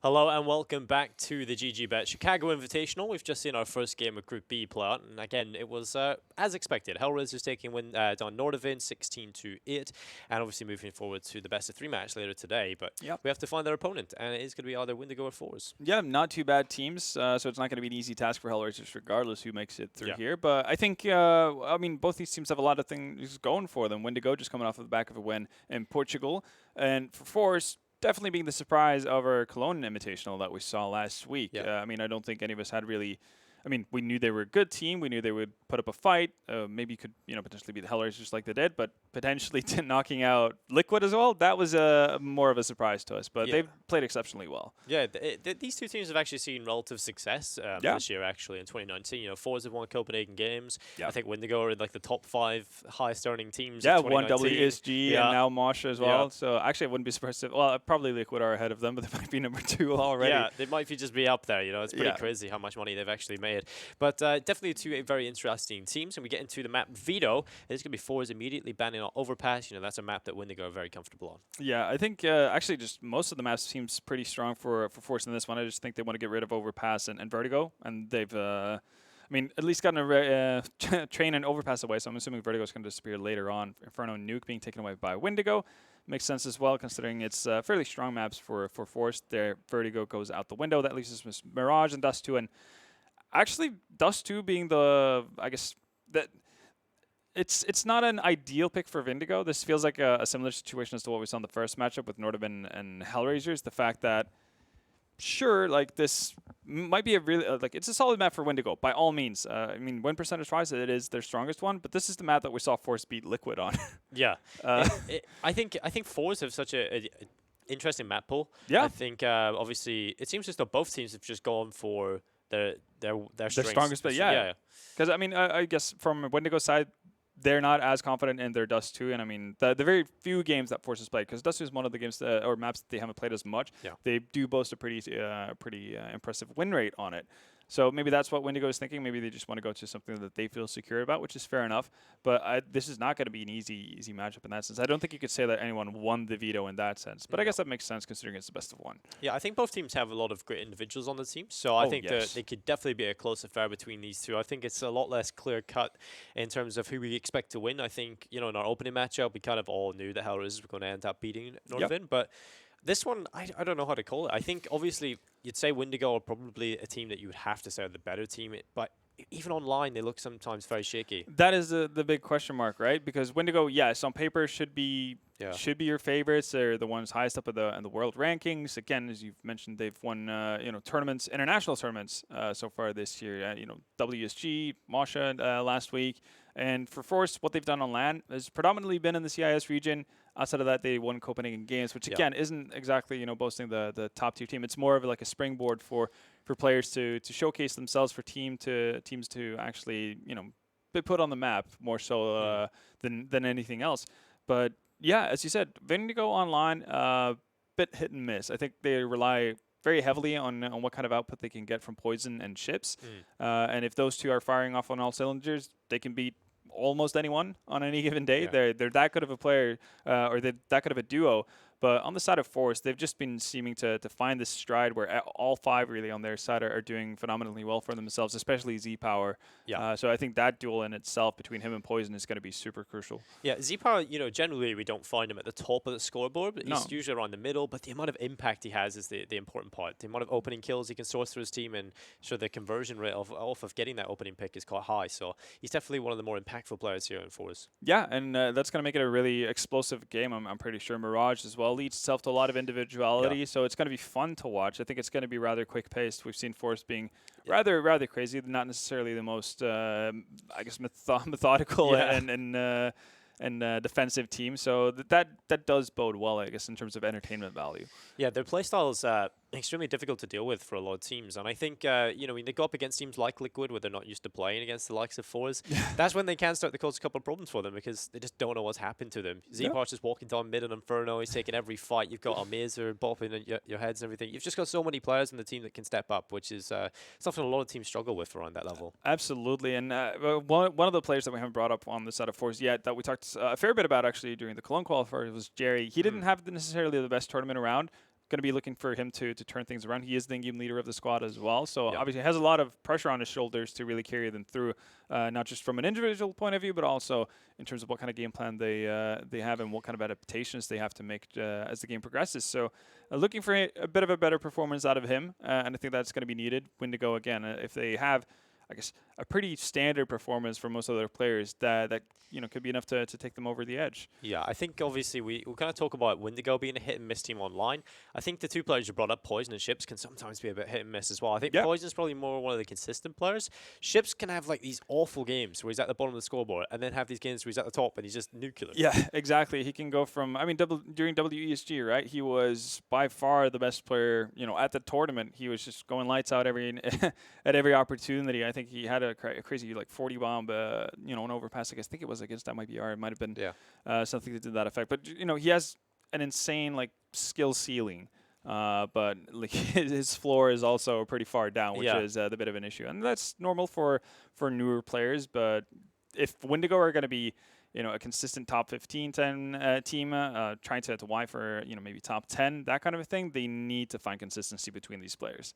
Hello and welcome back to the GG.Bet Chicago Invitational. We've just seen our first game of Group B play out, and again, it was as expected. Hellraisers taking down Nordavin 16-8, and obviously moving forward to the best-of-3 match later today. But we have to find their opponent, and it is going to be either Windigo or forZe. Yeah, not too bad teams, so it's not going to be an easy task for Hellraisers regardless who makes it through here. But I think, I mean, both these teams have a lot of things going for them. Windigo just coming off of the back of a win in Portugal, and for forZe, definitely being the surprise of our Cologne Invitational that we saw last week. I mean, I don't think any of us had really... I mean, we knew they were a good team. We knew they would put up a fight. Maybe could, potentially beat the Hellraisers like they did, but potentially knocking out Liquid as well, that was more of a surprise to us. But they've played exceptionally well. Yeah, these two teams have actually seen relative success this year, actually, in 2019. forZe have won Copenhagen Games. I think Windigo are in like the top 5 highest earning teams. Yeah, won WSG and now Mosh as well. So actually, I wouldn't be surprised if, well, probably Liquid are ahead of them, but they might be number 2 already. Yeah, they might just be up there. It's pretty crazy how much money they've actually made. But definitely two very interesting teams. And we get into the map Vito. It's going to be forZe immediately banning on Overpass. That's a map that Windigo are very comfortable on. Yeah, I think actually just most of the maps seems pretty strong for forZe in this one. I just think they want to get rid of Overpass and Vertigo. And they've, I mean, at least gotten a train and Overpass away. So I'm assuming Vertigo is going to disappear later on. Inferno and Nuke being taken away by Windigo. Makes sense as well, considering it's fairly strong maps for forZe. Their Vertigo goes out the window. That leaves us with Mirage and Dust 2. And actually, Dust 2 being the, I guess, that it's not an ideal pick for Windigo. This feels like a similar situation as to what we saw in the first matchup with Nordavin and Hellraisers. The fact that, sure, like this might be a really, it's a solid map for Windigo, by all means. I mean, win percentage-wise, it is their strongest one, but this is the map that we saw forZe beat Liquid on. I think forZe have such a interesting map pool. I think, obviously, it seems as though both teams have just gone for their strongest, but because I mean, I guess from Windigo's side, they're not as confident in their Dust 2, and I mean, the very few games that forZe has played, because Dust 2 is one of the games or maps that they haven't played as much. They do boast a pretty impressive win rate on it. So maybe that's what Windigo is thinking. Maybe they just want to go to something that they feel secure about, which is fair enough. But this is not going to be an easy matchup in that sense. I don't think you could say that anyone won the veto in that sense. But I guess that makes sense considering it's the best of 1. Yeah, I think both teams have a lot of great individuals on the team. So I think that they could definitely be a close affair between these two. I think it's a lot less clear-cut in terms of who we expect to win. I think, in our opening matchup, we kind of all knew that Hellraisers were going to end up beating Nordavin. But this one, I don't know how to call it. I think, obviously, you'd say Windigo are probably a team that you would have to say are the better team. But even online, they look sometimes very shaky. That is the big question mark, right? Because Windigo, yes, on paper should be your favorites. They're the ones highest up in the world rankings. Again, as you've mentioned, they've won tournaments, international tournaments so far this year. WSG, Mosha last week. And for forZe, what they've done on LAN has predominantly been in the CIS region. Outside of that, they won Copenhagen Games, which again isn't exactly boasting the top tier team. It's more of like a springboard for players to showcase themselves, for teams to actually be put on the map more so than anything else. But yeah, as you said, Windigo online, bit hit and miss. I think they rely very heavily on what kind of output they can get from Poison and Chips. And if those two are firing off on all cylinders, they can beat almost anyone on any given day. They're that good of a player, or they're that good of a duo. But on the side of forZe, they've just been seeming to find this stride where all 5 really on their side are doing phenomenally well for themselves, especially Z-Power. So I think that duel in itself between him and Poison is going to be super crucial. Yeah, Z-Power, generally we don't find him at the top of the scoreboard, but he's usually around the middle. But the amount of impact he has is the important part. The amount of opening kills he can source for his team, and the conversion rate off of getting that opening pick is quite high. So he's definitely one of the more impactful players here in forZe. Yeah, and that's going to make it a really explosive game, I'm pretty sure. Mirage as well leads itself to a lot of individuality, so it's going to be fun to watch. I think it's going to be rather quick-paced. We've seen forZe being rather crazy, not necessarily the most, I guess, methodical and defensive team. So that does bode well, I guess, in terms of entertainment value. Yeah, their playstyle is extremely difficult to deal with for a lot of teams. And I think, when they go up against teams like Liquid, where they're not used to playing against the likes of forZe, that's when they can start to cause a couple of problems for them, because they just don't know what's happened to them. Z-Par's just walking down mid on Inferno. He's taking every fight. You've got Amazer bopping at your heads and everything. You've just got so many players in the team that can step up, which is something a lot of teams struggle with around that level. Absolutely. And one of the players that we haven't brought up on the side of forZe yet that we talked a fair bit about actually during the Cologne qualifier was Jerry. He didn't have necessarily the best tournament around. going to be looking for him to turn things around. He is the in-game leader of the squad as well, so obviously has a lot of pressure on his shoulders to really carry them through, not just from an individual point of view, but also in terms of what kind of game plan they have and what kind of adaptations they have to make as the game progresses. So looking for a bit of a better performance out of him, and I think that's going to be needed. Windigo, again, if they have, I guess, a pretty standard performance for most other players, that could be enough to take them over the edge. Yeah, I think obviously we kind of talk about Windigo being a hit and miss team online. I think the two players you brought up, Poison and Ships, can sometimes be a bit hit and miss as well. I think Poison's probably more one of the consistent players. Ships can have like these awful games where he's at the bottom of the scoreboard, and then have these games where he's at the top and he's just nuclear. Yeah, exactly. He can go from, I mean, during WESG, right? He was by far the best player, at the tournament. He was just going lights out at every opportunity. I think he had a crazy 40 bomb, an overpass. I think it was against MIBR. It might have been something that did that effect. But he has an insane skill ceiling, but his floor is also pretty far down, which is the bit of an issue, and that's normal for newer players. But if Windigo are going to be a consistent top 15 team, trying to vie for, maybe top 10, that kind of a thing, they need to find consistency between these players.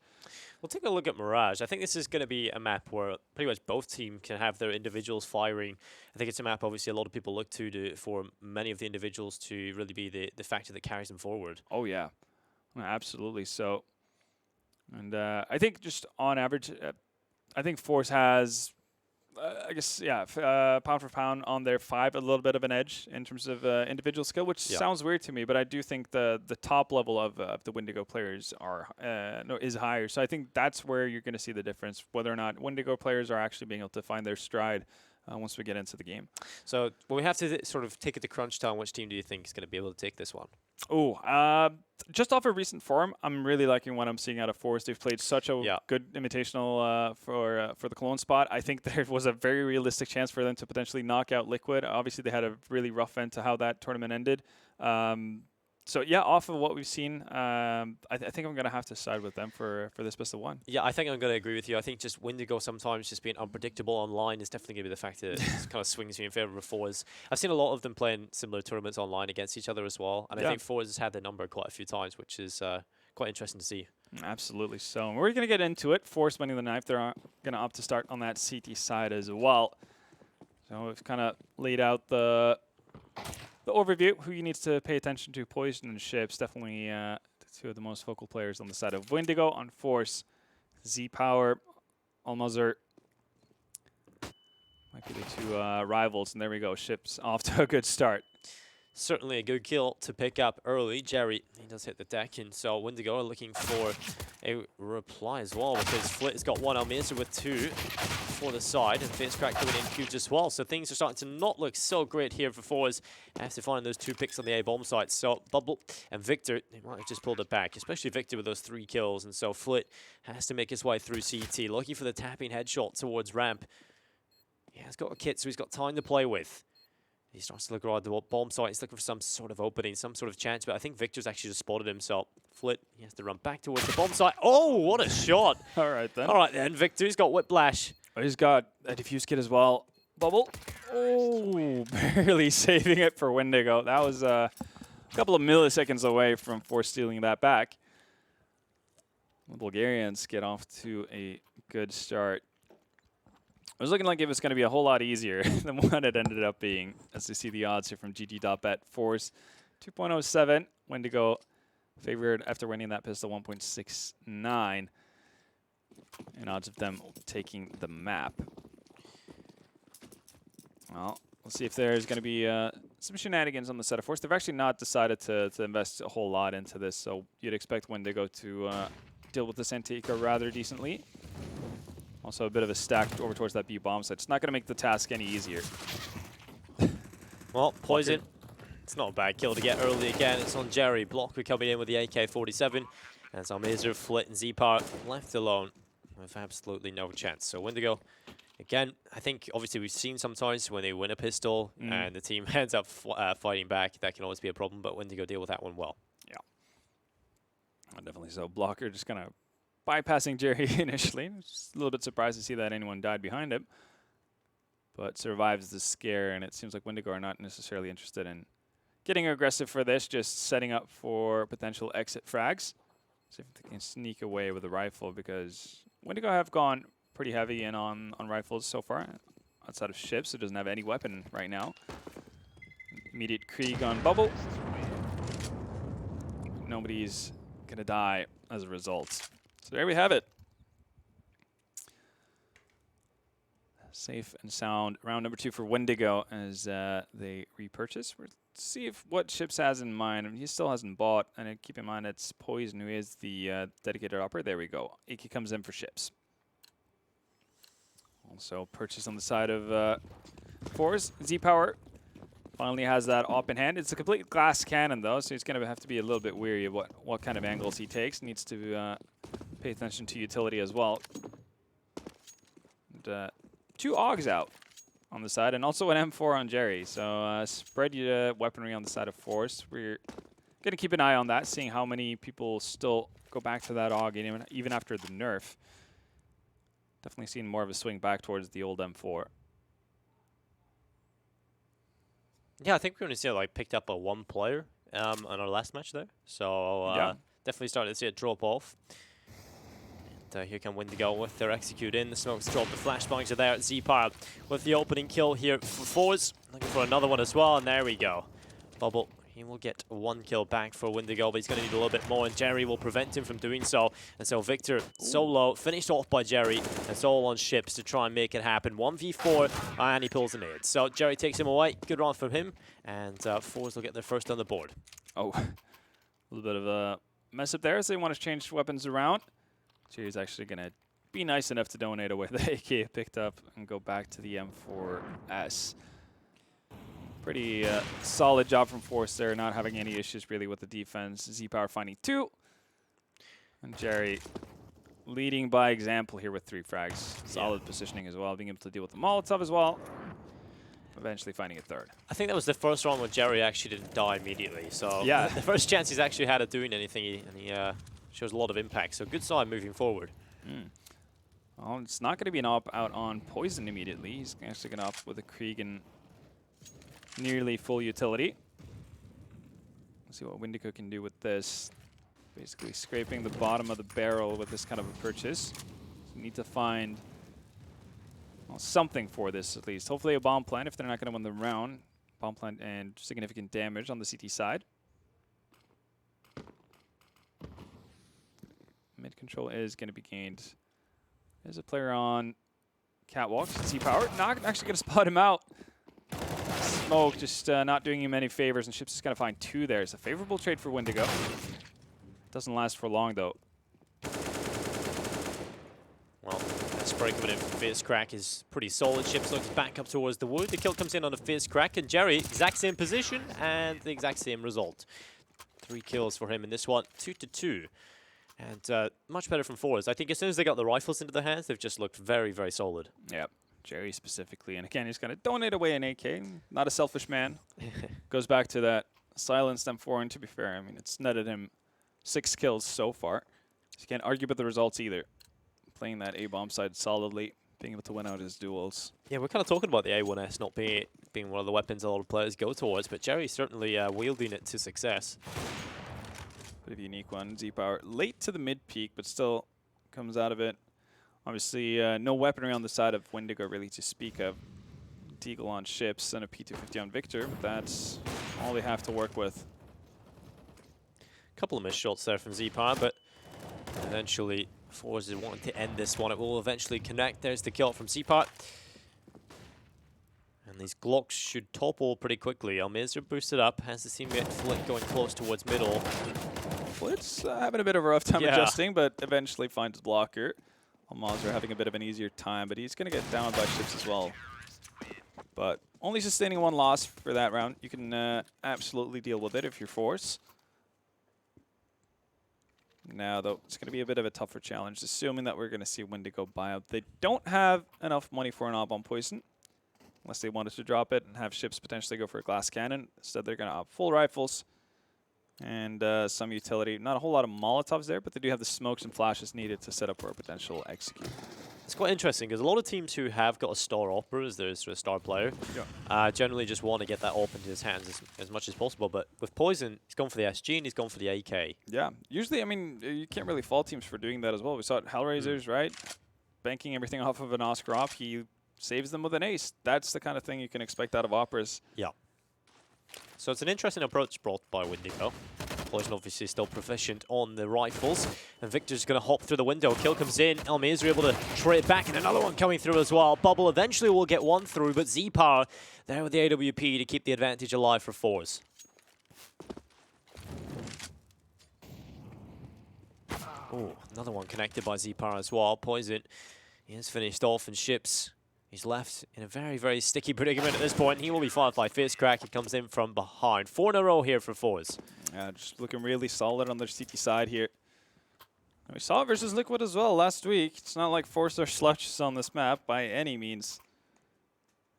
We'll take a look at Mirage. I think this is going to be a map where pretty much both teams can have their individuals firing. I think it's a map, obviously, a lot of people look to for many of the individuals to really be the factor that carries them forward. Oh, yeah. Absolutely. So, and I think just on average, I think forZe has... pound for pound on their 5, a little bit of an edge in terms of individual skill, which sounds weird to me, but I do think the top level of the Windigo players is higher. So I think that's where you're going to see the difference, whether or not Windigo players are actually being able to find their stride once we get into the game. So when we have to sort of take it to crunch time, which team do you think is going to be able to take this one? Oh, just off a recent form, I'm really liking what I'm seeing out of forZe. They've played such a good invitational for the Cologne spot. I think there was a very realistic chance for them to potentially knock out Liquid. Obviously, they had a really rough end to how that tournament ended. So, off of what we've seen, I think I'm going to have to side with them for this best of one. Yeah, I think I'm going to agree with you. I think just Windigo sometimes just being unpredictable online is definitely going to be the factor that kind of swings me in favor of forZe. I've seen a lot of them playing similar tournaments online against each other as well, and I think forZe has had their number quite a few times, which is quite interesting to see. Absolutely. So we're going to get into it. forZe winning the knife. They're going to opt to start on that CT side as well. So we've kind of laid out the overview, who you need to pay attention to. Poison and Ships, definitely two of the most focal players on the side of Windigo. On forZe, Z-Power, Almazur might be the two rivals. And there we go, Ships off to a good start. Certainly a good kill to pick up early. Jerry, he does hit the deck, and so Windigo are looking for a reply as well, because Flit has got one, Almazur with 2 for the side, and FaceCrack coming in huge as well. So things are starting to not look so great here for forZe. Have to find those 2 picks on the A-bomb site. So Bubble and Victor, they might have just pulled it back, especially Victor with those 3 kills, and so Flit has to make his way through CT, looking for the tapping headshot towards ramp. Yeah, he's got a kit, so he's got time to play with. He starts to look around the bomb site. He's looking for some sort of opening, some sort of chance, but I think Victor's actually just spotted him, so Flit, he has to run back towards the bomb site. Oh, what a shot! All right, then. All right, then. Victor's got Whiplash. Oh, he's got a defuse kit as well. Bubble. Oh, barely saving it for Windigo. That was a couple of milliseconds away from forZe stealing that back. The Bulgarians get off to a good start. It was looking like it was going to be a whole lot easier than what it ended up being, as you see the odds here from GG.Bet. forZe 2.07. Windigo favored after winning that pistol 1.69. And odds of them taking the map. Well, we'll see if there's going to be some shenanigans on the side of forZe. They've actually not decided to invest a whole lot into this, so you'd expect Windigo to deal with this Antica rather decently. Also a bit of a stack over towards that B bomb site. It's not going to make the task any easier. Well, Poison. It's not a bad kill to get early again. It's on Jerry. Blocker coming in with the AK-47. As Almazur, Flit, and Z-Power left alone with absolutely no chance. So Windigo, again, I think obviously we've seen sometimes when they win a pistol and the team ends up fighting back, that can always be a problem, but Windigo deal with that one well. Yeah. Definitely so. Blocker just kind of bypassing Jerry initially. Just a little bit surprised to see that anyone died behind him. But survives the scare, and it seems like Windigo are not necessarily interested in getting aggressive for this, just setting up for potential exit frags. See if they can sneak away with a rifle, because Windigo have gone pretty heavy in on rifles so far. Outside of ships, it doesn't have any weapon right now. Immediate Krieg on bubble. Nobody's going to die as a result. So there we have it. Safe and sound round number 2 for Windigo as they repurchase. We'll see if what Ships has in mind. I mean, he still hasn't bought, and keep in mind it's Poison who is the dedicated operator. There we go. Iki comes in for Ships. Also purchase on the side of forZe. Z-Power finally has that op in hand. It's a complete glass cannon though, so he's going to have to be a little bit weary of what kind of angles he takes. Needs to pay attention to utility as well. And 2 AUGs out on the side, and also an M4 on Jerry. So spread your weaponry on the side of forZe. We're going to keep an eye on that, seeing how many people still go back to that AUG even after the nerf. Definitely seen more of a swing back towards the old M4. Yeah, I think we're going to see it like picked up a 1 player on our last match there. So definitely starting to see it drop off. And here come Windigo with their execute in. The smokes drop, the flashbangs are there at Z-Power with the opening kill here for forZe. Looking for another one as well, and there we go. Bubble. He will get 1 kill back for Windigo, but he's going to need a little bit more, and Jerry will prevent him from doing so. And so Victor solo, finished off by Jerry. It's all on Ships to try and make it happen. 1v4, and he pulls a nade. So Jerry takes him away. Good round from him, and forZe will get their first on the board. Oh, a little bit of a mess up there, so they want to change weapons around. Jerry's actually going to be nice enough to donate away the AK picked up and go back to the M4S. Pretty solid job from forZe there, not having any issues really with the defense. Z-Power finding 2. And Jerry leading by example here with 3 frags. Solid positioning as well, being able to deal with the Molotov as well. Eventually finding a 3rd. I think that was the first round where Jerry actually didn't die immediately. So yeah, the first chance he's actually had at doing anything, and he shows a lot of impact. So good sign moving forward. Well, it's not going to be an op out on Poison immediately. He's actually going to opt with a Krieg and nearly full utility. Let's see what Windigo can do with this. Basically scraping the bottom of the barrel with this kind of a purchase. So need to find something for this at least. Hopefully a bomb plant if they're not going to win the round. Bomb plant and significant damage on the CT side. Mid control is going to be gained. There's a player on catwalk. Z-Power not actually going to spot him out. Smoke just not doing him any favors, and Ships is going to find 2 there. It's a favorable trade for Windigo. Doesn't last for long, though. Well, this break of it in Fizz Crack is pretty solid. Ships looks back up towards the wood. The kill comes in on a Fizz Crack, and Jerry, exact same position and the exact same result. 3 kills for him in this one, 2-2. And much better from forZe. I think as soon as they got the rifles into their hands, they've just looked very, very solid. Yep. Jerry specifically, and again, he's going to donate away an AK. Not a selfish man. Goes back to that silenced M4, and to be fair, I mean, it's netted him 6 kills so far. So you can't argue with the results either. Playing that A-bomb side solidly, being able to win out his duels. Yeah, we're kind of talking about the A1S not being one of the weapons a lot of players go towards, but Jerry's certainly wielding it to success. Bit of a unique one. Z-Power late to the mid-peak, but still comes out of it. Obviously, no weaponry on the side of Windigo really to speak of. Deagle on Ships and a P250 on Victor, but that's all they have to work with. A couple of missed shots there from Z-Power, but eventually forZe wanted to end this one. It will eventually connect. There's the kill from Z-Power. And these Glocks should topple pretty quickly. Almazra boosted up, has the teammate Flick going close towards middle. Flick's having a bit of a rough time adjusting, but eventually finds his blocker. Almazra having a bit of an easier time, but he's going to get down by Ships as well. But only sustaining 1 loss for that round. You can absolutely deal with it if you're forZe. Now, though, it's going to be a bit of a tougher challenge, assuming that we're going to see Windigo buy out. They don't have enough money for an op on Poison, unless they wanted to drop it and have Ships potentially go for a glass cannon. Instead, they're going to opt full rifles and some utility. Not a whole lot of Molotovs there, but they do have the smokes and flashes needed to set up for a potential execute. It's quite interesting because a lot of teams who have got a star Opera as their sort of star player generally just want to get that Op into his hands as much as possible. But with Poison, he's gone for the SG and he's gone for the AK. Yeah, usually, I mean, you can't really fault teams for doing that as well. We saw it Hellraisers, right? Banking everything off of an Oscar off, he saves them with an ace. That's the kind of thing you can expect out of Operas. Yeah. So it's an interesting approach brought by Windigo. Poison obviously still proficient on the rifles. And Victor's going to hop through the window. Kill comes in. Elmir able to trade back. And another one coming through as well. Bubble eventually will get one through. But Z-Power there with the AWP to keep the advantage alive for forZe. Oh, another one connected by Z-Power as well. Poison is finished off and Ships. He's left in a very, very sticky predicament at this point. He will be followed by FaZe. He comes in from behind. 4 in a row here for forZe. Yeah, just looking really solid on their CT side here. And we saw it versus Liquid as well last week. It's not like forZe are slouches on this map by any means.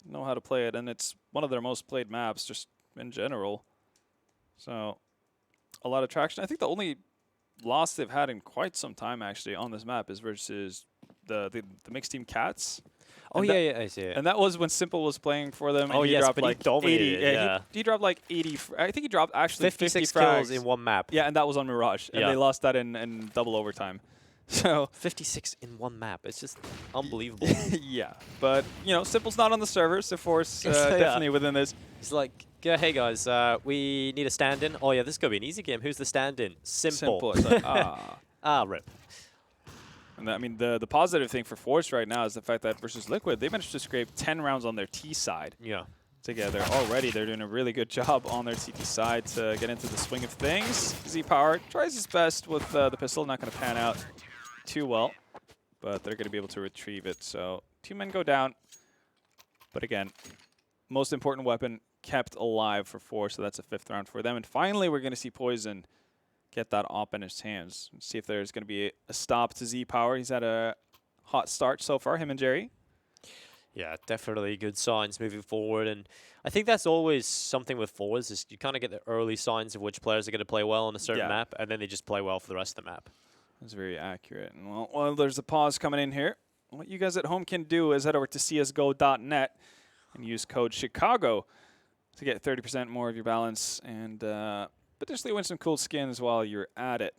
Know how to play it, and it's one of their most played maps just in general. So, a lot of traction. I think the only loss they've had in quite some time actually on this map is versus the mixed team Cats. Oh, yeah, I see it. And that was when Simple was playing for them. Oh, and yes, dropped but like he dominated 80. it, He dropped like 80. I think he dropped actually 56 50 kills frags in one map. Yeah, and that was on Mirage. And they lost that in double overtime. So 56 in one map. It's just unbelievable. yeah. But, you know, Simple's not on the server, so forZe definitely within this. It's like, yeah, hey, guys, we need a stand-in. Oh, yeah, this is going to be an easy game. Who's the stand-in? Simple. It's like, Rip. And I mean, the positive thing for forZe right now is the fact that versus Liquid, they managed to scrape 10 rounds on their T side. Yeah. Together already. They're doing a really good job on their CT side to get into the swing of things. Z-Power tries his best with the pistol. Not going to pan out too well, but they're going to be able to retrieve it. So 2 men go down. But again, most important weapon kept alive for forZe, so that's a 5th round for them. And finally, we're going to see Poison get that op in his hands. See if there's going to be a stop to Z-Power. He's had a hot start so far, him and Jerry. Yeah, definitely good signs moving forward. And I think that's always something with forZe is you kind of get the early signs of which players are going to play well on a certain map, and then they just play well for the rest of the map. That's very accurate. And well, there's a pause coming in here. What you guys at home can do is head over to csgo.net and use code Chicago to get 30% more of your balance and potentially win some cool skins while you're at it.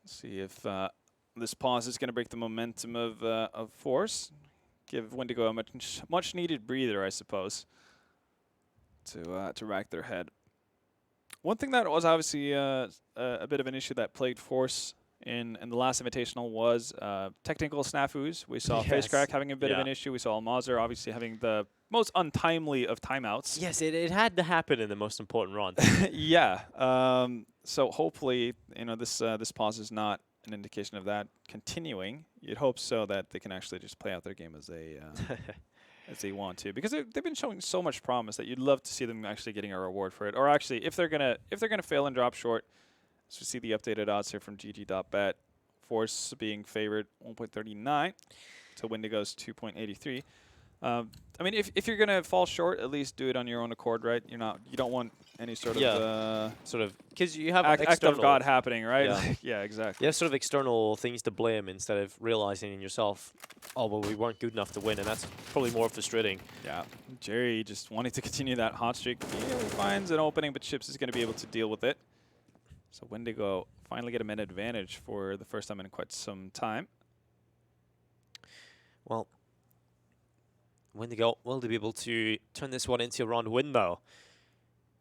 Let's see if this pause is going to break the momentum of forZe. Give Windigo a much needed breather, I suppose, to rack their head. One thing that was obviously a bit of an issue that plagued forZe in the last Invitational was technical snafus. We saw FaZe having a bit of an issue. We saw Almazar obviously having the most untimely of timeouts. Yes, it had to happen in the most important run. Yeah. So hopefully, you know, this pause is not an indication of that continuing. You'd hope so that they can actually just play out their game as they as they want to, because they've been showing so much promise that you'd love to see them actually getting a reward for it. Or actually, if they're gonna fail and drop short, so we see the updated odds here from GG.Bet. forZe being favored 1.39 to Windigo's 2.83. I mean, if you're gonna fall short, at least do it on your own accord, right? You don't want any sort of because you have act of God happening, right? Yeah. Like, yeah, exactly. You have sort of external things to blame instead of realizing in yourself, oh well, we weren't good enough to win, and that's probably more frustrating. Yeah, Jerry just wanting to continue that hot streak. He finds an opening, but Chips is going to be able to deal with it. So Windigo finally get a minute advantage for the first time in quite some time. Well, Windigo will be able to turn this one into a round win, though.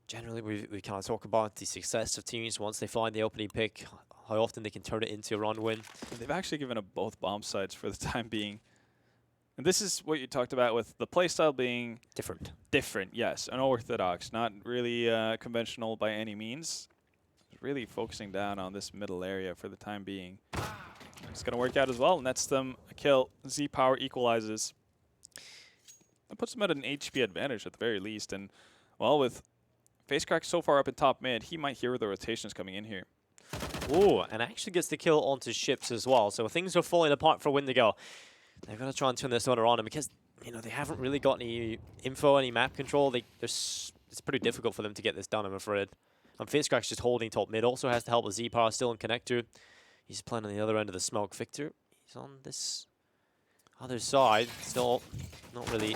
Generally, we kind of talk about the success of teams once they find the opening pick, how often they can turn it into a round win. They've actually given up both bomb sites for the time being. And this is what you talked about with the playstyle being different. Different, yes. Unorthodox, not really conventional by any means. Really focusing down on this middle area for the time being. It's going to work out as well. Nets them a kill. Z-Power equalizes. That puts them at an HP advantage at the very least. And, well, with FaZe so far up in top mid, he might hear the rotations coming in here. Ooh, and actually gets the kill onto Ships as well. So things are falling apart for Windigo. They're going to try and turn this one around. And because, you know, they haven't really got any info, any map control, it's pretty difficult for them to get this done, I'm afraid. And FaZe just holding top mid. Also has to help with Z-Power still in connector. He's playing on the other end of the smoke. Victor, he's on this other side. Still not really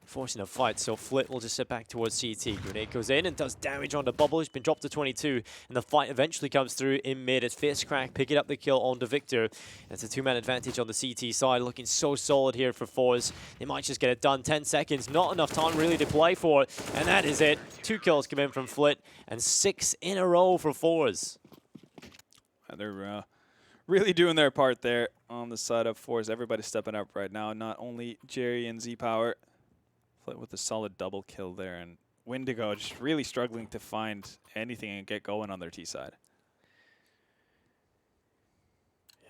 forcing a fight, so Flit will just sit back towards CT. Grenade goes in and does damage on the bubble. He's been dropped to 22, and the fight eventually comes through in mid. It's FaceCrack picking up the kill on the Victor. It's a 2-man advantage on the CT side, looking so solid here for forZe. They might just get it done. 10 seconds, not enough time really to play for, and that is it. 2 kills come in from Flit, and 6 in a row for forZe. They're really doing their part there on the side of forZe. Everybody's stepping up right now, not only Jerry and Z-Power. Flit with a solid double kill there, and Windigo just really struggling to find anything and get going on their T side.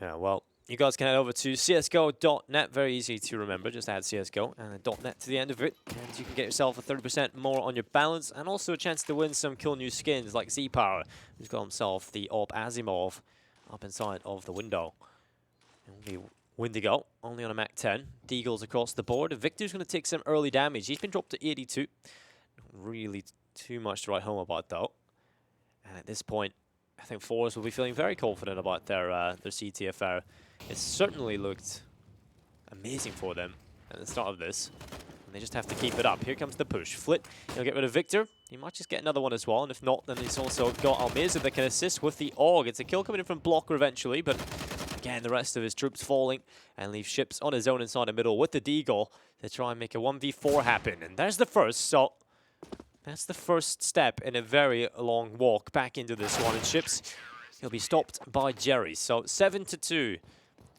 Yeah, well, you guys can head over to csgo.net. Very easy to remember. Just add CSGO and .net to the end of it, and you can get yourself a 30% more on your balance, and also a chance to win some cool new skins like Z-Power, who's got himself the Orb Asimov up inside of the window. It'll be Windigo, only on a Mac 10. Deagles across the board. Victor's going to take some early damage. He's been dropped to 82. Not really too much to write home about, though. And at this point, I think forZe will be feeling very confident about their CTFR. It certainly looked amazing for them at the start of this. And they just have to keep it up. Here comes the push. Flit, he'll get rid of Victor. He might just get another one as well. And if not, then he's also got Almeza that can assist with the AUG. It's a kill coming in from Blocker eventually, but again, the rest of his troops falling, and leave Ships on his own inside the middle with the Deagle to try and make a 1v4 happen. And there's the first, so that's the first step in a very long walk back into this one. And Ships, he'll be stopped by Jerry. So 7-2.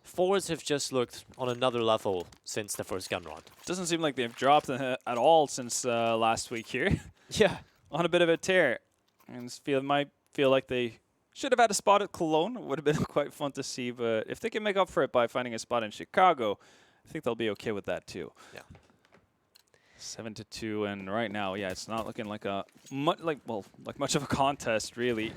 forZe have just looked on another level since the first gun round. Doesn't seem like they've dropped at all since last week here. Yeah. On a bit of a tear. And might feel like they should have had a spot at Cologne. It would have been quite fun to see, but if they can make up for it by finding a spot in Chicago, I think they'll be okay with that too. Yeah. 7-2, and right now, yeah, it's not looking like much of a contest, really.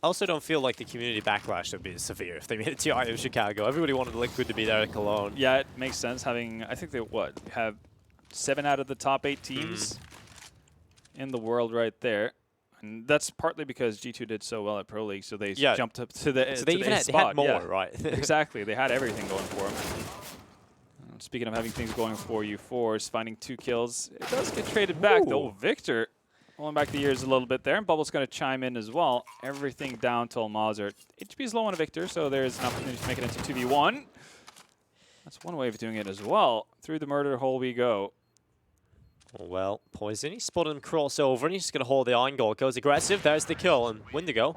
I also don't feel like the community backlash would be severe if they made it to IEM Chicago. Everybody wanted Liquid to be there at Cologne. Yeah, it makes sense having, I think they, have 7 out of the top 8 teams in the world right there. And that's partly because G2 did so well at Pro League, so they jumped up to the so they even had more, right? Exactly, they had everything going for them. Speaking of having things going for you, forZe finding 2 kills. It does get traded back, though. Victor pulling back the years a little bit there, and Bubble's going to chime in as well. Everything down to Almazar. HP is low on Victor, so there's an opportunity to make it into 2v1. That's one way of doing it as well. Through the murder hole we go. Well, Poison, he spotted him crossover, and he's just going to hold the angle. Goes aggressive, there's the kill, and Windigo,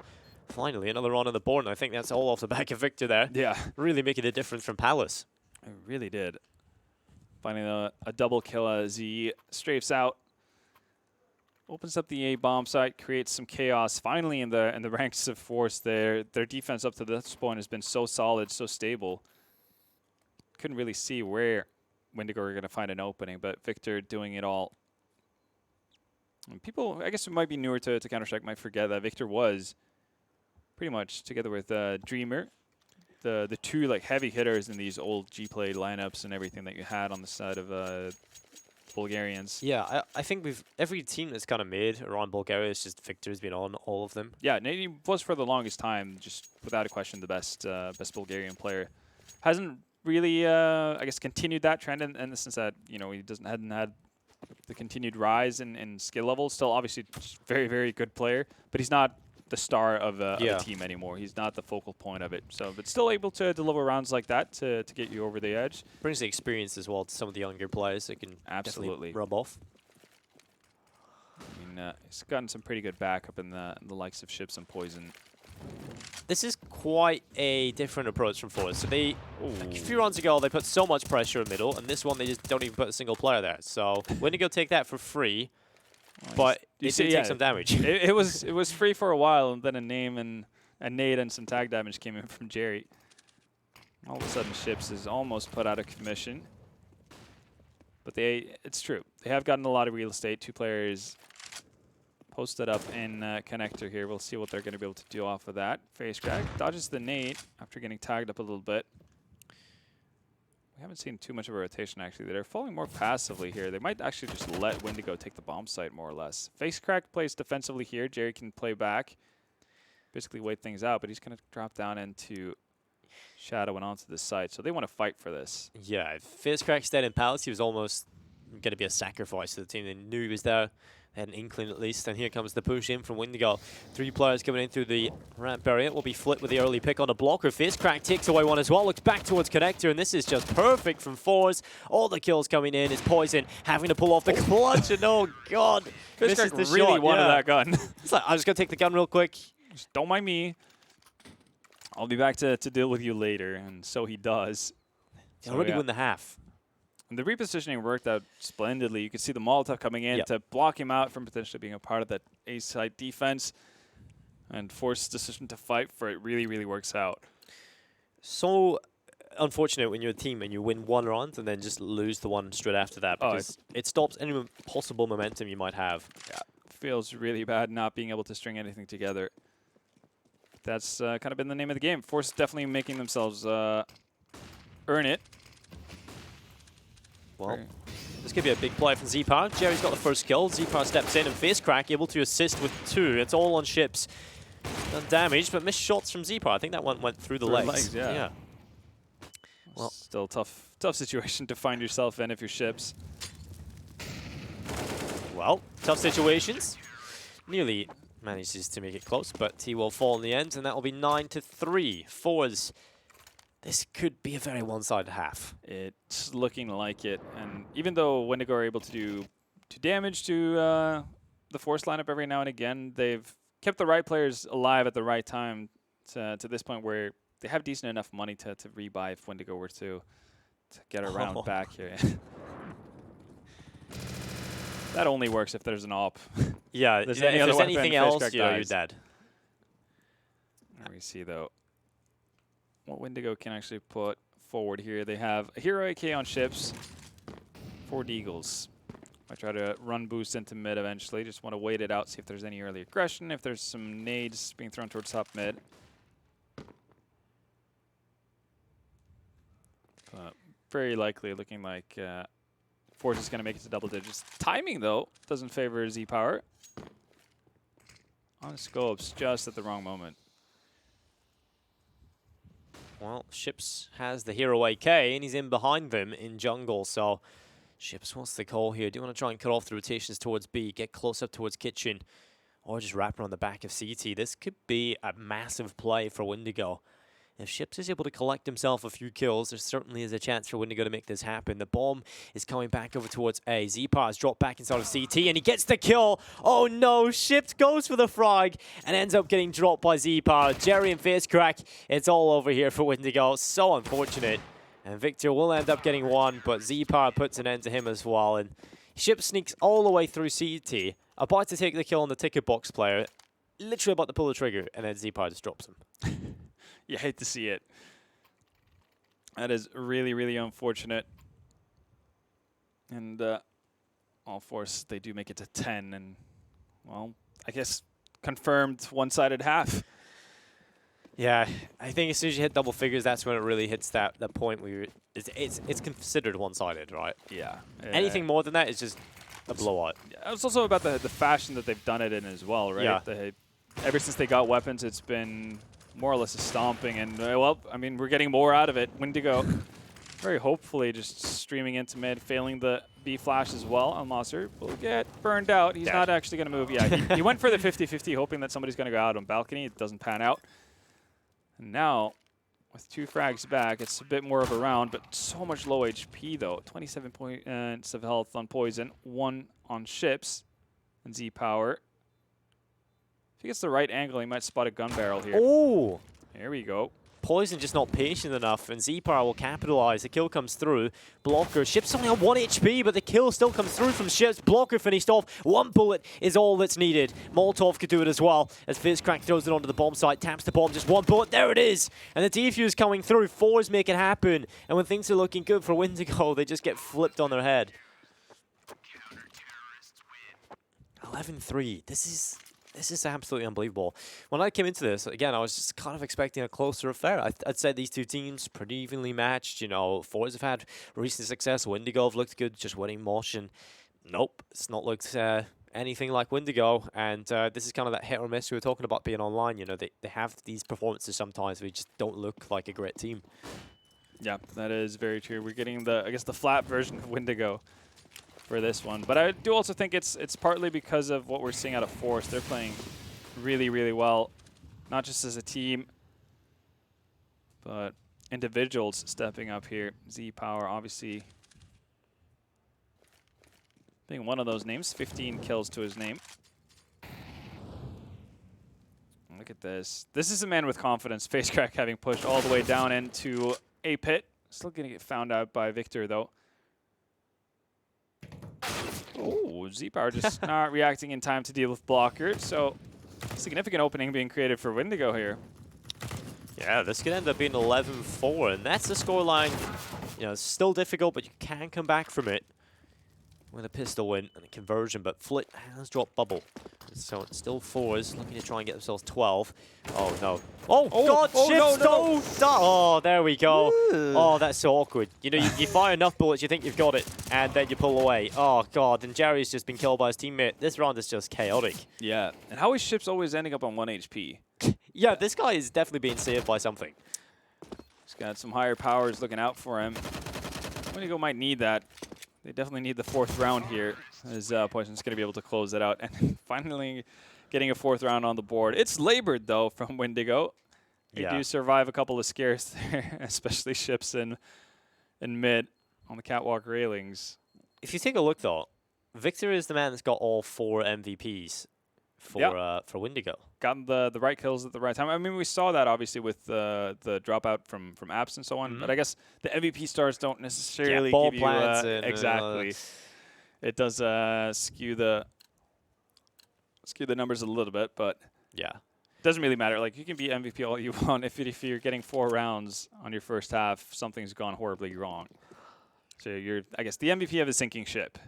finally another run on the board, and I think that's all off the back of Victor there. Yeah. Really making a difference from Palace. It really did. Finding a double kill as he strafes out. Opens up the A bomb site, creates some chaos. Finally in the ranks of forZe there. Their defense up to this point has been so solid, so stable. Couldn't really see where Windigo are going to find an opening, but Victor doing it all. And people, I guess, who might be newer to Counter-Strike might forget that Victor was pretty much together with Dreamer, the two like heavy hitters in these old G-Play lineups and everything that you had on the side of Bulgarians. Yeah, I think every team that's kind of made around Bulgaria, it's just Victor's been on all of them. Yeah, he was for the longest time, just without a question, the best Bulgarian player. Hasn't really, I guess, continued that trend in the sense that, you know, he hadn't had the continued rise in skill level. Still, obviously, very, very good player, but he's not the star of the team anymore. He's not the focal point of it. So, but still able to deliver rounds like that to get you over the edge. Brings the experience as well to some of the younger players that can absolutely rub off. I mean, he's gotten some pretty good backup in the likes of Ships and Poison. This is quite a different approach from forZe. So they, a few rounds ago, they put so much pressure in middle, and this one they just don't even put a single player there. So Windigo take that for free, but it did take some damage. It was free for a while, and then a nade and some tag damage came in from Jerry. All of a sudden, Ships is almost put out of commission. But it's true. They have gotten a lot of real estate. 2 players posted up in connector here. We'll see what they're going to be able to do off of that. FaceCrack dodges the nade after getting tagged up a little bit. We haven't seen too much of a rotation, actually. They're falling more passively here. They might actually just let Windigo take the bomb site, more or less. FaceCrack plays defensively here. Jerry can play back. basically wait things out, but he's going to drop down into Shadow and onto the side. So they want to fight for this. Yeah, if FaZe stayed in Palace, he was almost going to be a sacrifice to the team. They knew he was there. They had an inkling at least. And here comes the push in from Windigo. 3 players coming in through the ramp barrier. It will be flipped with the early pick on a blocker. FaZe takes away one as well. Looks back towards Connector, and this is just perfect from forZe. All the kills coming in. It's Poison having to pull off the clutch, and oh god, FaZe really wanted that gun. It's like, I'm just going to take the gun real quick. Just don't mind me. I'll be back to deal with you later, and so he does. They already win the half. And the repositioning worked out splendidly. You could see the Molotov coming in to block him out from potentially being a part of that A-side defense. And forZe's decision to fight for it really, really works out. So unfortunate when you're a team and you win one round and then just lose the one straight after that, because it stops any possible momentum you might have. Yeah, feels really bad not being able to string anything together. That's kind of been the name of the game. forZe definitely making themselves earn it. Well, this could be a big play from Z-Power. Jerry's got the first kill. Z-Power steps in and FaZe able to assist with 2. It's all on ships. Done damage, but missed shots from Z-Power. I think that one went through the legs. Yeah. Well, still tough situation to find yourself in if you're ships. Well, tough situations. Nearly manages to make it close, but he will fall in the end, and that will be 9-3. forZe. This could be a very one-sided half. It's looking like it. And even though Windigo are able to do damage to the force lineup every now and again, they've kept the right players alive at the right time to this point where they have decent enough money to rebuy if Windigo were to get around back here. That only works if there's an op. Yeah, if there's anything else, you're dead. Let me see, though, what Windigo can actually put forward here. They have a Hero AK on ships, 4 Deagles. I try to run boost into mid eventually. Just want to wait it out, see if there's any early aggression, if there's some nades being thrown towards top mid. Very likely looking like forZe is going to make it to double digits. Timing, though, doesn't favor Z-Power. On scopes, just at the wrong moment. Well, Ships has the Hero AK, and he's in behind them in jungle, so Ships wants the call here. Do you want to try and cut off the rotations towards B, get close up towards Kitchen, or just wrap around the back of CT? This could be a massive play for Windigo. If Ships is able to collect himself a few kills, there certainly is a chance for Windigo to make this happen. The bomb is coming back over towards A. Z-Power has dropped back inside of CT, and he gets the kill. Oh no, Ships goes for the frag and ends up getting dropped by Z-Power. Jerry and FaZe, it's all over here for Windigo. So unfortunate. And Victor will end up getting 1, but Z-Power puts an end to him as well. And Ships sneaks all the way through CT, about to take the kill on the ticket box player, literally about to pull the trigger, and then Z-Power just drops him. You hate to see it. That is really, really unfortunate. And all force, they do make it to 10. And, well, I guess confirmed one-sided half. Yeah, I think as soon as you hit double figures, that's when it really hits that point where it's considered one-sided, right? Yeah. Anything more than that is just a blowout. Yeah, it's also about the fashion that they've done it in as well, right? Yeah. Ever since they got weapons, it's been more or less a stomping, and well, I mean, we're getting more out of it. Windigo, very hopefully, just streaming into mid, failing the B flash as well. Almasser will get burned out. He's not actually going to move. Yeah, he went for the 50-50, hoping that somebody's going to go out on balcony. It doesn't pan out. And now, with 2 frags back, it's a bit more of a round, but so much low HP though. 27 points of health on Poison, 1 on ships, and Z-Power. If he gets the right angle, he might spot a gun barrel here. Oh! Here we go. Poison just not patient enough, and Z-Power will capitalize. The kill comes through. Blocker. Ships only on 1 HP, but the kill still comes through from Ships. Blocker finished off. 1 bullet is all that's needed. Molotov could do it as well, as FaZe throws it onto the bomb site, taps the bomb, just 1 bullet. There it is! And the defuse coming through. forZe make it happen. And when things are looking good for Windigo, they just get flipped on their head. 11-3. This is absolutely unbelievable. When I came into this, again, I was just kind of expecting a closer affair. I'd say these two teams pretty evenly matched. You know, forZe have had recent success. Windigo have looked good, just winning Mosh. And nope, it's not looked anything like Windigo, and this is kind of that hit or miss we were talking about being online. You know, they have these performances sometimes where just don't look like a great team. Yeah, that is very true. We're getting the, I guess, the flat version of Windigo for this one. But I do also think it's partly because of what we're seeing out of forZe. They're playing really, really well, not just as a team, but individuals stepping up here. Z-Power, obviously, being one of those names. 15 kills to his name. Look at this. This is a man with confidence. FaceCrack having pushed all the way down into a pit. Still going to get found out by Victor, though. Oh, Z-Power just not reacting in time to deal with Blocker. So, significant opening being created for Windigo here. Yeah, this could end up being 11-4, and that's the scoreline. You know, it's still difficult, but you can come back from it with a pistol win and a conversion, but Flit has dropped Bubble. So it's still forZe looking to try and get themselves 12. Oh, no. Oh, God, Ships, no. Oh, there we go. Ooh. Oh, that's so awkward. You know, you fire enough bullets, you think you've got it, and then you pull away. Oh, God, and Jerry's just been killed by his teammate. This round is just chaotic. Yeah, and how is Ships always ending up on 1 HP? Yeah, this guy is definitely being saved by something. He's got some higher powers looking out for him. Windigo might need that. They definitely need the 4th round here, as Poison's going to be able to close that out. And finally getting a 4th round on the board. It's labored, though, from Windigo. They do survive a couple of scares there, especially Ships in mid on the catwalk railings. If you take a look, though, Victor is the man that's got all 4 MVPs for Windigo. Gotten the right kills at the right time. I mean, we saw that obviously with the dropout from apps and so on. But I guess the MVP stars don't necessarily give you exactly. It does skew the numbers a little bit, but yeah, doesn't really matter. Like, you can be MVP all you want if you're getting 4 rounds on your first half, something's gone horribly wrong. So you're, I guess, the MVP of a sinking ship.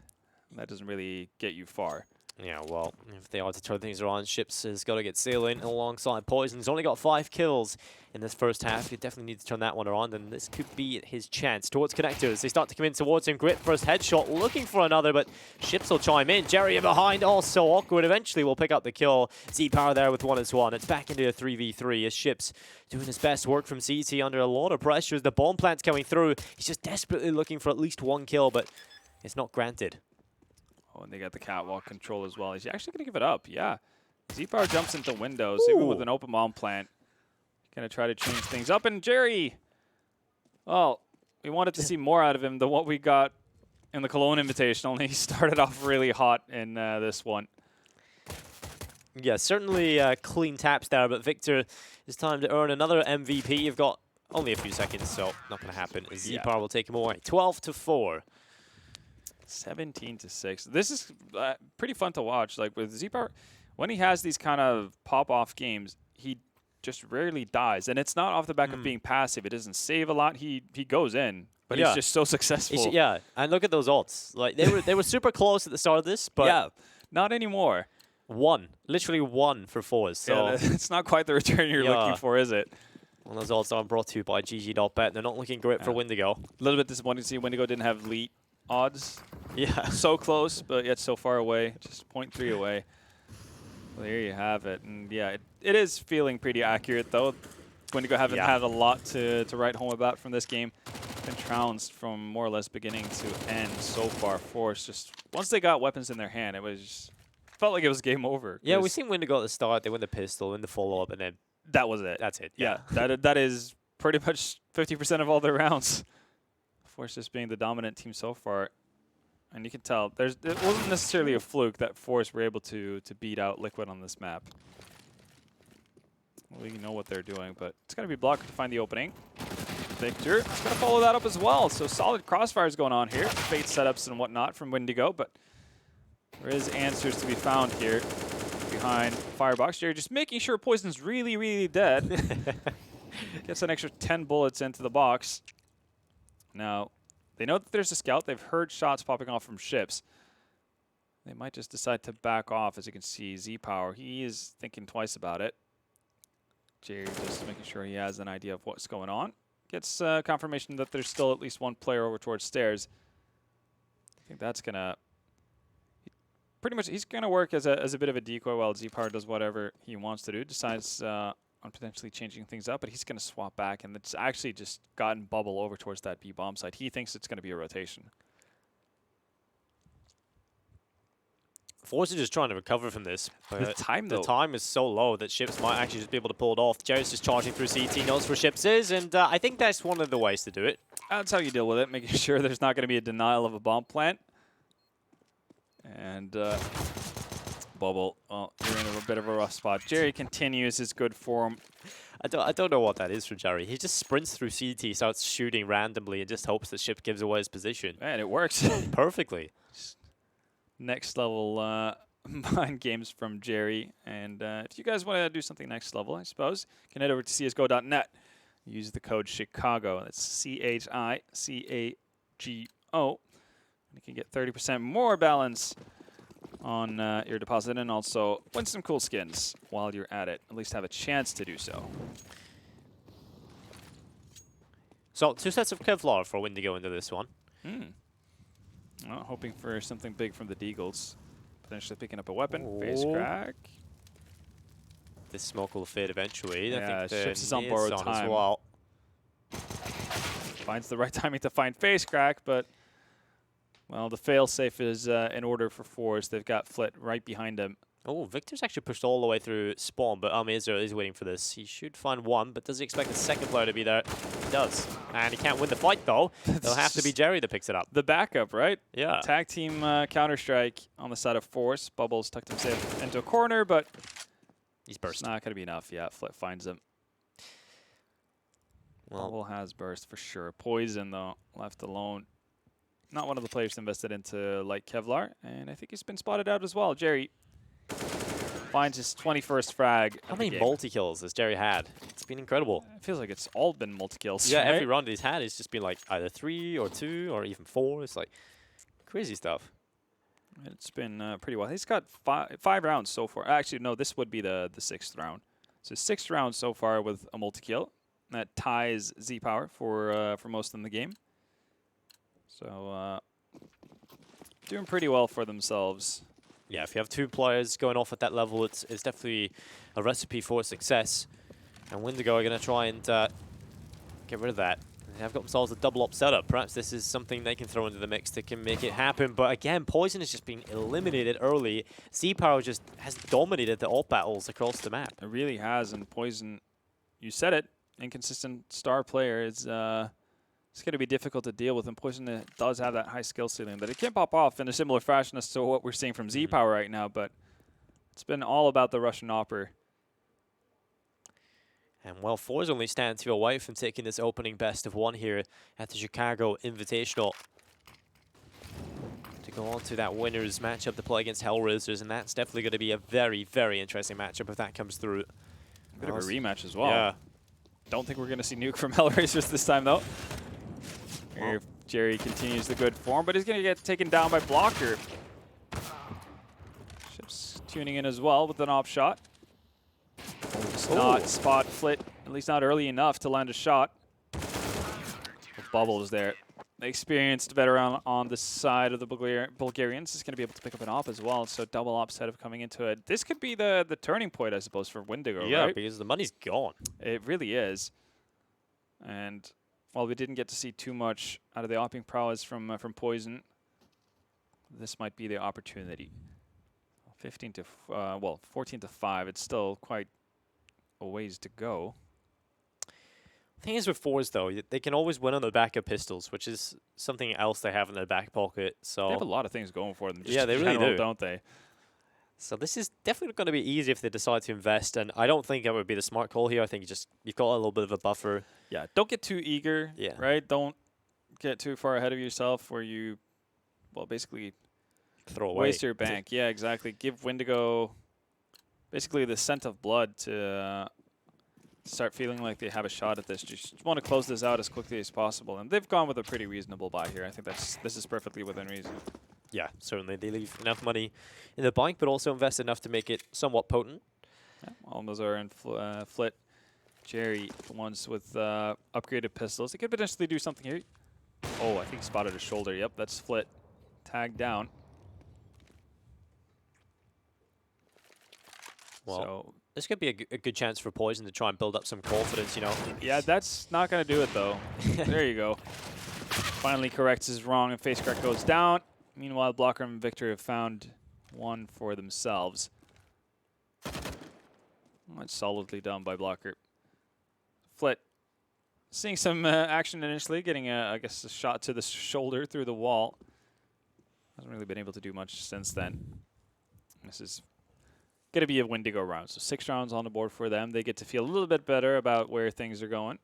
That doesn't really get you far. Yeah, well, if they are to turn things around, Ships has got to get sailing alongside Poison. He's only got 5 kills in this first half. He definitely needs to turn that one around, and this could be his chance. Towards connectors, they start to come in towards him. Grip first headshot, looking for another, but Ships will chime in. Jerry in behind, so awkward. Eventually will pick up the kill. Z-Power there with 1-1. It's back into a 3v3 as Ships doing his best work from CT under a lot of pressure as the bomb plant's coming through. He's just desperately looking for at least 1 kill, but it's not granted. Oh, and they got the catwalk control as well. He's actually going to give it up. Yeah. Z-Power jumps into windows, even with an open bomb plant. Going to try to change things up. And Jerry, well, we wanted to see more out of him than what we got in the Cologne Invitational. And he started off really hot in this one. Yeah, certainly clean taps there. But Victor, it's time to earn another MVP. You've got only a few seconds, so not going to happen. Z-Power will take him away. 12-4. 17-6. This is pretty fun to watch. Like with Z-Power, when he has these kind of pop-off games, he just rarely dies. And it's not off the back of being passive. It doesn't save a lot. He goes in, but he's just so successful. Yeah, and look at those ults. Like they were super close at the start of this, but yeah, not anymore. Literally one for forZe. So yeah, it's not quite the return you're looking for, is it? Well, those ults are brought to you by GG.Bet. They're not looking great for Windigo. A little bit disappointing to see Windigo didn't have elite odds. Yeah. So close, but yet so far away. Just 0.3 away. Well, there you have it. And yeah, it is feeling pretty accurate, though. Windigo haven't had a lot to write home about from this game. Been trounced from more or less beginning to end so far. forZe just, once they got weapons in their hand, it was just, felt like it was game over. Yeah, we've seen Windigo at the start. They win the pistol, win the follow-up, and then that was it. That's it. Yeah, that is pretty much 50% of all their rounds. forZe just being the dominant team so far. And you can tell it wasn't necessarily a fluke that forZe were able to beat out Liquid on this map. Well, you know what they're doing, but it's going to be blocked to find the opening. Victor is going to follow that up as well. So solid crossfires going on here. Fate setups and whatnot from Windigo, but there is answers to be found here behind Firebox. Jerry just making sure Poison's really, really dead. Gets an extra 10 bullets into the box. Now, they know that there's a scout. They've heard shots popping off from Ships. They might just decide to back off. As you can see, Z-Power, he is thinking twice about it. Jerry just making sure he has an idea of what's going on. Gets confirmation that there's still at least one player over towards stairs. I think that's going to pretty much he's going to work as a bit of a decoy while Z-Power does whatever he wants to do. Decides on potentially changing things up, but he's going to swap back, and it's actually just gotten Bubble over towards that B bomb side. He thinks it's going to be a rotation. forZe is just trying to recover from this. The time is so low that Ships might actually just be able to pull it off. Jerry's just charging through CT, knows where Ships is, and I think that's one of the ways to do it. That's how you deal with it, making sure there's not going to be a denial of a bomb plant. And Bubble, well, you're in a bit of a rough spot. Jerry continues his good form. I don't know what that is for Jerry. He just sprints through CT, starts shooting randomly, and just hopes that Ship gives away his position. And it works. Perfectly. Next level mind games from Jerry. And if you guys want to do something next level, I suppose, you can head over to csgo.net. Use the code Chicago. That's CHICAGO. And you can get 30% more balance on your deposit and also win some cool skins while you're at it. At least have a chance to do so. So 2 sets of Kevlar for Windigo into this one. Well, hoping for something big from the Deagles. Potentially picking up a weapon. Face crack. This smoke will fade eventually. Yeah, I think Ships is on borrowed time. As well. Finds the right timing to find face crack, but well, the failsafe is in order for forZe. They've got Flit right behind him. Oh, Victor's actually pushed all the way through spawn, but Izzo is waiting for this. He should find one, but does he expect the second player to be there? He does. And he can't win the fight, though. It'll have to be Jerry that picks it up. The backup, right? Yeah. Tag team Counter-Strike on the side of forZe. Bubbles tucked himself into a corner, but he's burst. It's not going to be enough. Yeah, Flit finds him. Well, Bubble has burst for sure. Poison, though, left alone. Not one of the players invested into like Kevlar, and I think he's been spotted out as well. Jerry finds his 21st frag. How many multi-kills has Jerry had? It's been incredible. It feels like it's all been multi-kills. Yeah, right? every round he's had, it's just been like either 3 or 2 or even 4. It's like crazy stuff. It's been pretty well. He's got five rounds so far. Actually, no, this would be the 6th round. So 6th round so far with a multi-kill. That ties Z-Power for most in the game. So doing pretty well for themselves. Yeah, if you have 2 players going off at that level, it's definitely a recipe for success. And Windigo are going to try and get rid of that. They have got themselves a double op setup. Perhaps this is something they can throw into the mix that can make it happen. But again, Poison has just been eliminated early. Z-Power just has dominated the op battles across the map. It really has, and Poison, you said it, inconsistent star player is it's going to be difficult to deal with, and Poison does have that high skill ceiling that it can pop off in a similar fashion as to what we're seeing from Z-Power right now, but it's been all about the Russian Opper. And well, forZe only stand 2 away from taking this opening best of 1 here at the Chicago Invitational. To go on to that winners matchup to play against Hellraisers, and that's definitely going to be a very, very interesting matchup if that comes through. Bit of a rematch as well. Yeah. Don't think we're going to see Nuke from Hellraisers this time, though. Here, Jerry continues the good form, but he's going to get taken down by Blocker. Ships tuning in as well with an op shot. Does not spot Flit, at least not early enough to land a shot. Bubbles there. The experienced veteran on the side of the Bulgarians is going to be able to pick up an op as well, so double op setup coming into it. This could be the turning point, I suppose, for Windigo, yeah, right? because the money's gone. It really is. And while we didn't get to see too much out of the opping prowess from Poison, this might be the opportunity. 14 to 5. It's still quite a ways to go. The thing is with forZe, though, they can always win on the back of pistols, which is something else they have in their back pocket. So they have a lot of things going for them. Just yeah, they really do, don't they? So this is definitely going to be easy if they decide to invest, and I don't think that would be the smart call here. I think you've got a little bit of a buffer. Yeah, don't get too eager, right? Don't get too far ahead of yourself where you, well, basically throw away. Waste your bank. Yeah, exactly. Give Windigo basically the scent of blood to start feeling like they have a shot at this. Just want to close this out as quickly as possible, and they've gone with a pretty reasonable buy here. I think this is perfectly within reason. Yeah, certainly. They leave enough money in the bank, but also invest enough to make it somewhat potent. Yeah, all those are in Flit. Jerry, the ones with upgraded pistols. They could potentially do something here. Oh, I think he spotted his shoulder. Yep, that's Flit. Tagged down. Well, so this could be a good chance for Poison to try and build up some confidence, you know. Yeah, that's not going to do it, though. There you go. Finally corrects his wrong, and face crack goes down. Meanwhile, Blocker and Victor have found one for themselves. That's solidly done by Blocker. Flit seeing some action initially, getting, I guess, a shot to the shoulder through the wall. Hasn't really been able to do much since then. This is going to be a Windigo round. So 6 rounds on the board for them. They get to feel a little bit better about where things are going.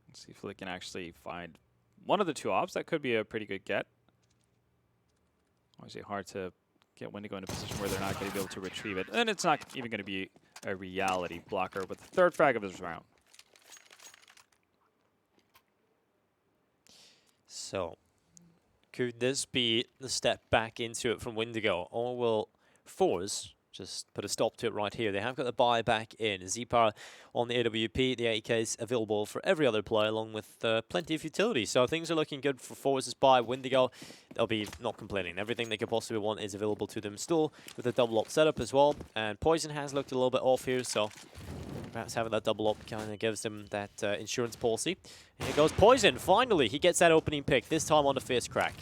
Let's see if they can actually find one of the 2 ops. That could be a pretty good get. Obviously hard to get Windigo in a position where they're not going to be able to retrieve it. And it's not even going to be a reality. Blocker with the 3rd frag of his round. So, could this be the step back into it from Windigo? Or will forZe just put a stop to it right here? They have got the buy back in. Z-Power on the AWP, the 8K is available for every other player, along with plenty of utility. So things are looking good for forZe's buy. Windigo, they'll be not complaining. Everything they could possibly want is available to them still, with a double up setup as well. And Poison has looked a little bit off here, so perhaps having that double up kind of gives them that insurance policy. And here goes Poison. Finally, he gets that opening pick, this time on the face crack.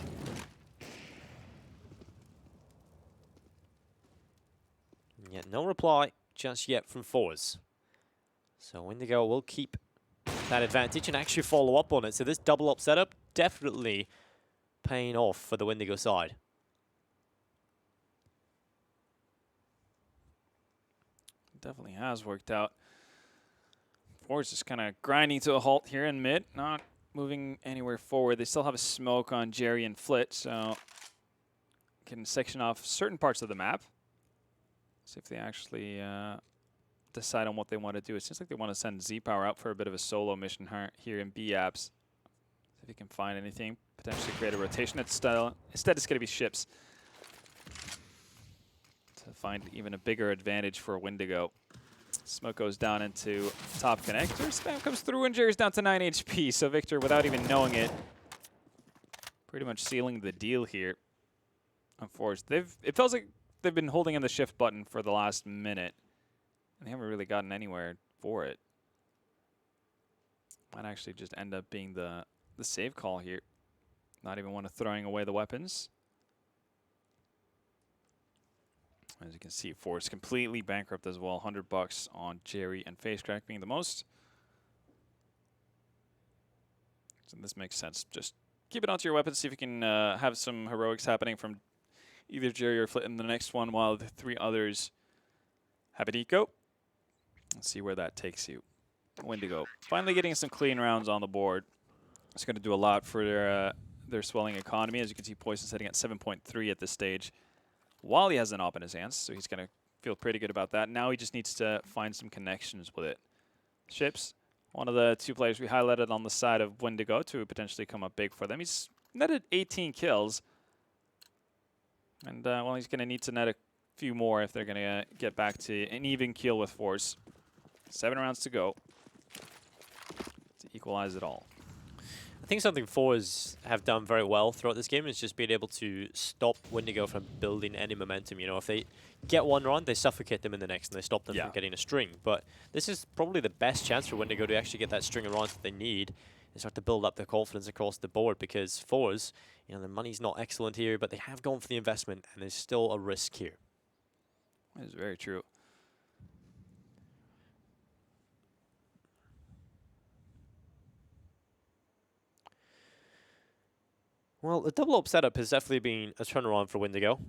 Yet no reply just yet from forZe. So Windigo will keep that advantage and actually follow up on it. So this double up setup definitely paying off for the Windigo side. Definitely has worked out. forZe just kind of grinding to a halt here in mid, not moving anywhere forward. They still have a smoke on Jerry and Flit, so can section off certain parts of the map. See if they actually decide on what they want to do. It seems like they want to send Z-Power out for a bit of a solo mission here in B-Apps. See if he can find anything, potentially create a rotation. Instead, it's going to be ships to find even a bigger advantage for Windigo. Smoke goes down into top connector. Spam comes through, and Jerry's down to 9 HP. So Victor, without even knowing it, pretty much sealing the deal here on forZe. It feels like they've been holding in the shift button for the last minute, and they haven't really gotten anywhere for it. Might actually just end up being the save call here. Not even want to throwing away the weapons. As you can see, forZe completely bankrupt as well. $100 on Jerry and face crack being the most. So this makes sense. Just keep it onto your weapons. See if you can have some heroics happening from either Jerry or Flit in the next one, while the 3 others have an eco. Let's see where that takes you. Windigo finally getting some clean rounds on the board. It's going to do a lot for their swelling economy. As you can see, Poison sitting at 7.3 at this stage, while he has an op in his hands, so he's going to feel pretty good about that. Now he just needs to find some connections with it. Ships, one of the 2 players we highlighted on the side of Windigo to potentially come up big for them. He's netted 18 kills. And, well, he's going to need to net a few more if they're going to get back to an even kill with forZe. 7 rounds to go to equalize it all. I think something forZe have done very well throughout this game is just being able to stop Windigo from building any momentum. You know, if they get one run, they suffocate them in the next, and they stop them from getting a string. But this is probably the best chance for Windigo to actually get that string of runs that they need and start to build up their confidence across the board, because forZe, you know, the money's not excellent here, but they have gone for the investment, and there's still a risk here. That is very true. Well, the double op setup has definitely been a turnaround for Windigo.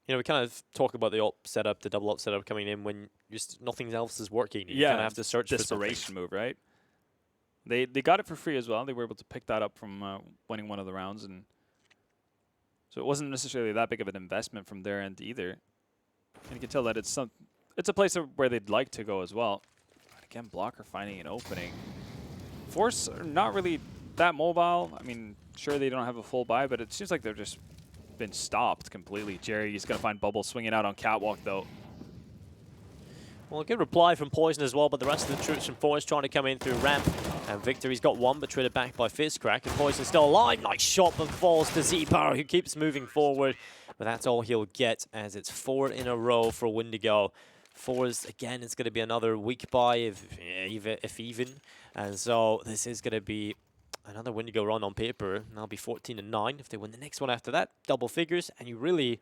You know, we kind of talk about the op setup, the double op setup coming in when just nothing else is working. You kind of have to search for something. Desperation move, right? They got it for free as well. They were able to pick that up from winning one of the rounds, and so it wasn't necessarily that big of an investment from their end either. And you can tell that it's a place where they'd like to go as well. But again, Blocker finding an opening. forZe are not really that mobile. I mean, sure, they don't have a full buy, but it seems like they've just been stopped completely. Jerry is going to find Bubble swinging out on Catwalk, though. Well, a good reply from Poison as well, but the rest of the troops from forZe trying to come in through ramp. And Victor, he's got one, but traded back by Fizzcrack. And Poison still alive. Nice shot, but falls to Z-Power, who keeps moving forward. but that's all he'll get as it's 4 in a row for Windigo. forZe, again, it's going to be another weak buy, if even. And so this is going to be another Windigo run on paper. And that'll be 14-9. If they win the next one after that, double figures, and you really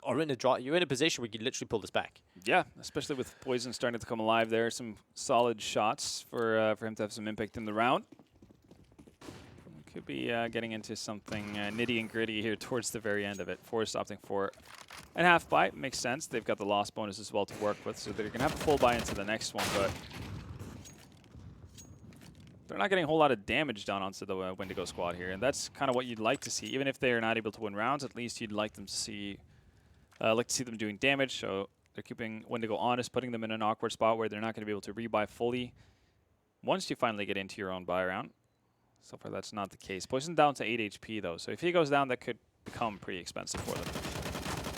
are in a draw. You're in a position where you can literally pull this back. Yeah, especially with Poison starting to come alive there. Some solid shots for him to have some impact in the round. Could be getting into something nitty and gritty here towards the very end of it. forZe opting for a half buy. Makes sense. They've got the loss bonus as well to work with, so they're going to have a full buy into the next one, but they're not getting a whole lot of damage done onto the Windigo squad here, and that's kind of what you'd like to see. Even if they're not able to win rounds, at least you'd like them to see, them doing damage. So they're keeping Windigo honest, putting them in an awkward spot where they're not going to be able to rebuy fully once you finally get into your own buy round. So far, that's not the case. Poison down to 8 HP, though. So if he goes down, that could become pretty expensive for them.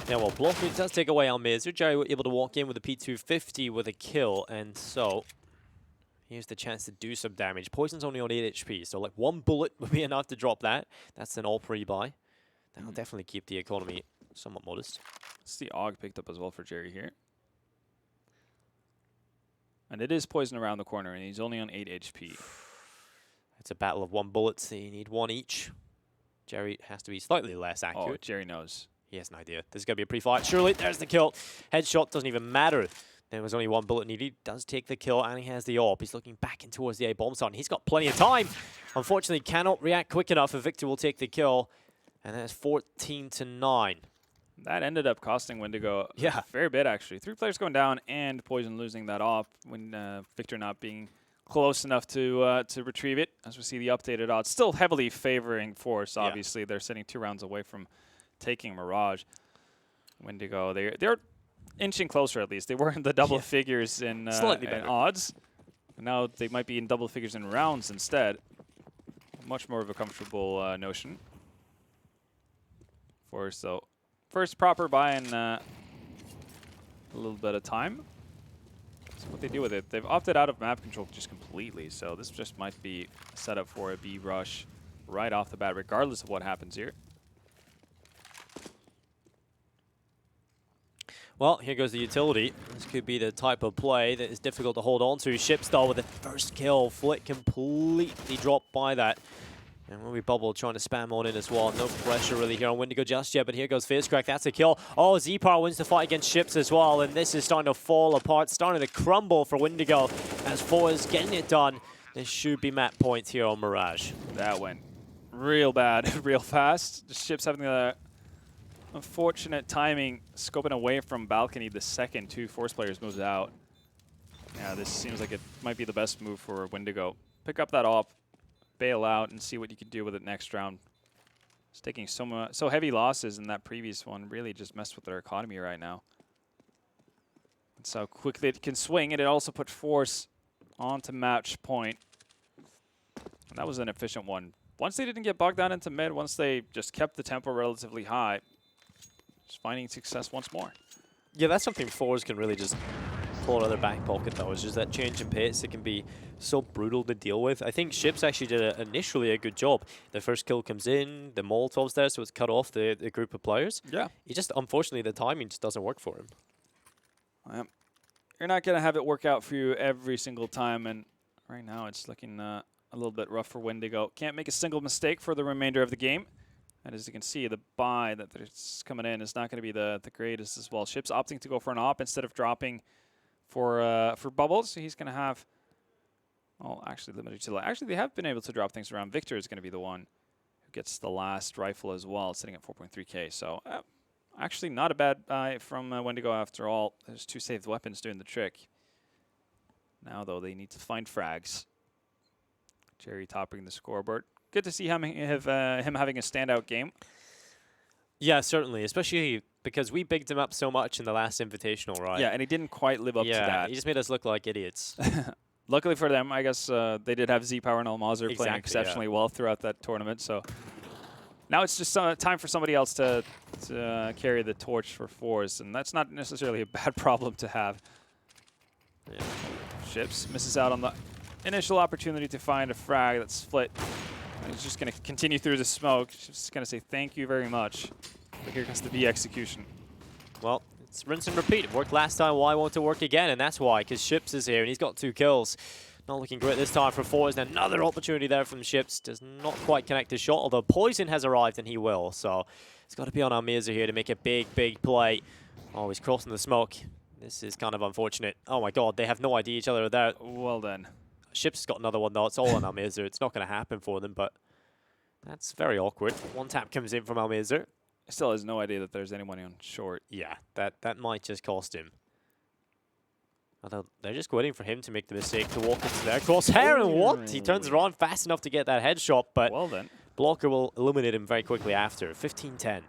Yeah, well, blocking does take away Almazir. Jerry was able to walk in with a P250 with a kill, and so here's the chance to do some damage. Poison's only on 8 HP, so like 1 bullet would be enough to drop that. That's an all pre-buy. That'll definitely keep the economy somewhat modest. It's the AUG picked up as well for Jerry here. And it is Poison around the corner, and he's only on 8 HP. It's a battle of 1 bullet, so you need 1 each. Jerry has to be slightly less accurate. Oh, Jerry knows. He has an idea. This is going to be a pre-fight. Surely, there's the kill. Headshot doesn't even matter. There was only 1 bullet needed. He does take the kill, and he has the AWP. He's looking back in towards the A-bomb site, and he's got plenty of time. Unfortunately, cannot react quick enough, and Victor will take the kill. And that's 14-9. That ended up costing Windigo a fair bit, actually. 3 players going down, and Poison losing that AWP when Victor not being close enough to retrieve it. As we see the updated odds, still heavily favoring forZe. Obviously, they're sitting 2 rounds away from taking Mirage. Windigo, they're inching closer at least. They were in the double figures in odds. Now they might be in double figures in rounds instead. Much more of a comfortable notion. forZe, so first proper buy in a little bit of time. What they do with it, they've opted out of map control just completely, so this just might be set up for a B rush right off the bat, regardless of what happens here. Well, here goes the utility. This could be the type of play that is difficult to hold on to. Shipstar with the first kill. Flick completely dropped by that. And Ruby Bubble trying to spam on in as well. No pressure really here on Windigo just yet, but here goes FaceCrack. That's a kill. Oh, Z-Power wins the fight against Ships as well, and this is starting to fall apart, starting to crumble for Windigo as forZe getting it done. This should be map points here on Mirage. That went real bad, real fast. The Ships having the unfortunate timing, scoping away from balcony the second 2 forZe players moves out. Yeah, this seems like it might be the best move for Windigo. Pick up that AWP. Bail out and see what you can do with it next round. It's taking so heavy losses in that previous one really just messed with their economy right now. That's how quickly it can swing, and it also put forZe onto match point. And that was an efficient one. Once they didn't get bogged down into mid, once they just kept the tempo relatively high, just finding success once more. Yeah, that's something forZe can really just pull out of their back pocket, though. It's just that change in pace. It can be so brutal to deal with. I think Ships actually did initially a good job. The first kill comes in, the Molotov's there, so it's cut off the group of players. Yeah. He just, unfortunately, the timing just doesn't work for him. You're not going to have it work out for you every single time, and right now it's looking a little bit rough for Windigo. Can't make a single mistake for the remainder of the game. And as you can see, the buy that's coming in is not going to be the greatest as well. Ships opting to go for an AWP instead of dropping for Bubbles. So he's going to have, well, actually limited to, actually they have been able to drop things around. Victor is going to be the one who gets the last rifle as well, sitting at 4.3K. So actually not a bad buy from Windigo after all. There's 2 saved weapons doing the trick. Now though, they need to find frags. Jerry topping the scoreboard. Good to see him having a standout game. Yeah, certainly, especially because we bigged him up so much in the last Invitational, right? Yeah, and he didn't quite live up to that. He just made us look like idiots. Luckily for them, I guess they did have Z-Power and Almazir playing exceptionally well throughout that tournament. So now it's just time for somebody else to carry the torch for forZe, and that's not necessarily a bad problem to have. Yeah. Ships misses out on the initial opportunity to find a frag that's split. He's just going to continue through the smoke. Just going to say thank you very much. But here comes the B execution. Well, it's rinse and repeat. It worked last time, why won't it work again? And that's why, because Ships is here and he's got 2 kills. Not looking great this time for forZe. Another opportunity there from Ships. Does not quite connect his shot, although Poison has arrived and he will. So it's got to be on Almirza here to make a big, big play. Oh, he's crossing the smoke. This is kind of unfortunate. Oh my god, they have no idea each other are there. Well then. Ships has got another one though. It's all on Almirza. It's not going to happen for them, but that's very awkward. One tap comes in from Almirza. Still has no idea that there's anyone on short. Yeah, that might just cost him. Although they're just waiting for him to make the mistake to walk into their crosshair, and what? He turns around fast enough to get that headshot, but well then. Blocker will eliminate him very quickly after. 15-10.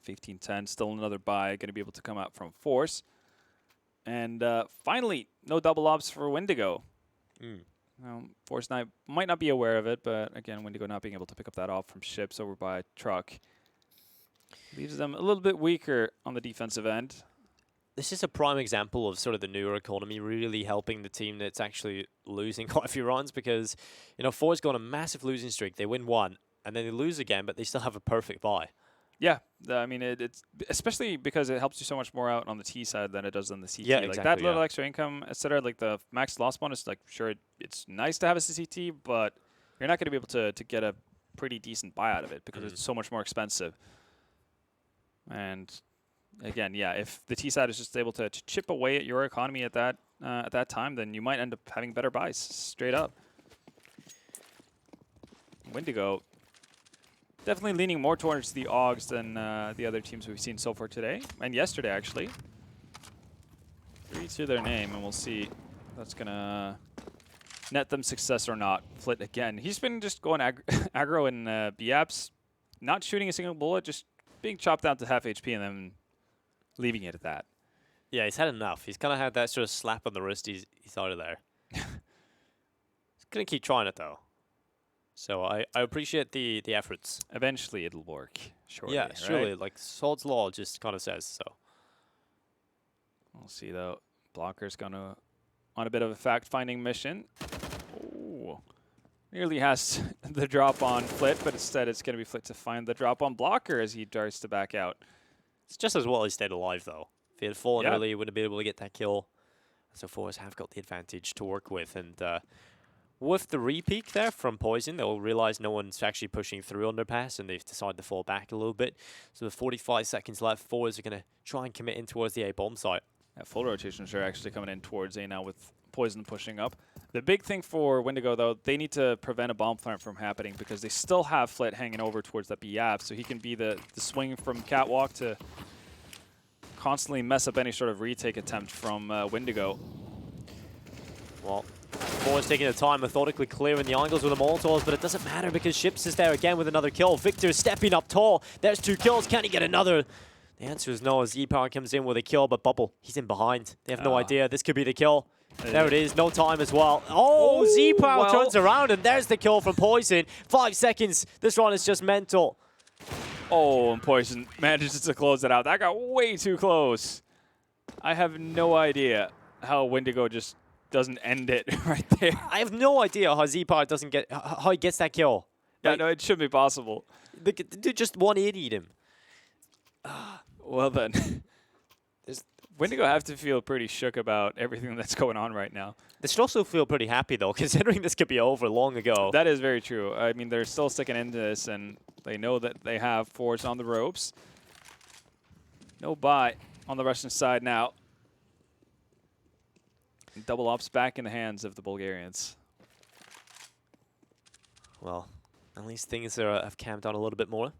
15-10, still another buy, going to be able to come out from forZe. And finally, no double ops for Windigo. forZe might not be aware of it, but again, Windigo not being able to pick up that off from Ships over by Truck. Leaves them a little bit weaker on the defensive end. This is a prime example of sort of the newer economy really helping the team that's actually losing quite a few runs, because, you know, forZe go on a massive losing streak. They win 1, and then they lose again, but they still have a perfect buy. Yeah, I mean, it's especially because it helps you so much more out on the T side than it does on the CT. Yeah, like exactly, that little extra income, etc. Like the max loss bonus, like sure, it's nice to have a CT, but you're not going to be able to get a pretty decent buy out of it because it's so much more expensive. And again, yeah, if the T side is just able to chip away at your economy at that time, then you might end up having better buys straight up. Windigo definitely leaning more towards the Augs than the other teams we've seen so far today, and yesterday actually. 3 to their name, and we'll see if that's gonna net them success or not. Flit again. He's been just going aggro in B-apps, not shooting a single bullet, just being chopped down to half HP and then leaving it at that. Yeah, he's had enough. He's kind of had that sort of slap on the wrist. He's out of there. He's going to keep trying it, though. So I appreciate the efforts. Eventually it'll work, surely. Yeah, surely. Right? Like, Swords Law just kind of says so. We'll see, though. Blocker's going to on a bit of a fact-finding mission. Ooh. Nearly has the drop on Flit, but instead it's going to be Flit to find the drop on Blocker as he darts to back out. It's just as well he stayed alive, though. If he had fallen early, he wouldn't have been able to get that kill. So forZe have got the advantage to work with. And with the re-peek there from Poison, they'll realize no one's actually pushing through underpass, and they've decided to fall back a little bit. So with 45 seconds left, forZe are going to try and commit in towards the A-bomb site. Yeah, full rotations are actually coming in towards A now with Poison pushing up. The big thing for Windigo, though, they need to prevent a bomb plant from happening because they still have Flit hanging over towards that B-app, so he can be the swing from catwalk to constantly mess up any sort of retake attempt from Windigo. Well, forZe taking the time, methodically clearing the angles with the Molotovs, but it doesn't matter because Ships is there again with another kill. Victor stepping up tall. There's 2 kills. Can he get another? The answer is no, as Z-Power comes in with a kill, but Bubble, he's in behind. They have no idea. This could be the kill. There it is. No time as well. Oh, Z-Power turns around, and there's the kill from Poison. 5 seconds. This run is just mental. Oh, and Poison manages to close it out. That got way too close. I have no idea how Windigo just doesn't end it right there. I have no idea how Z-Power doesn't get, how he gets that kill. Yeah, like, no, it should be possible. The dude just 180'd him. Well then, Windigo have to feel pretty shook about everything that's going on right now. They should also feel pretty happy, though, considering this could be over long ago. That is very true. I mean, they're still sticking into this, and they know that they have forZe on the ropes. No buy on the Russian side now. Double ops back in the hands of the Bulgarians. Well, at least things have calmed down a little bit more.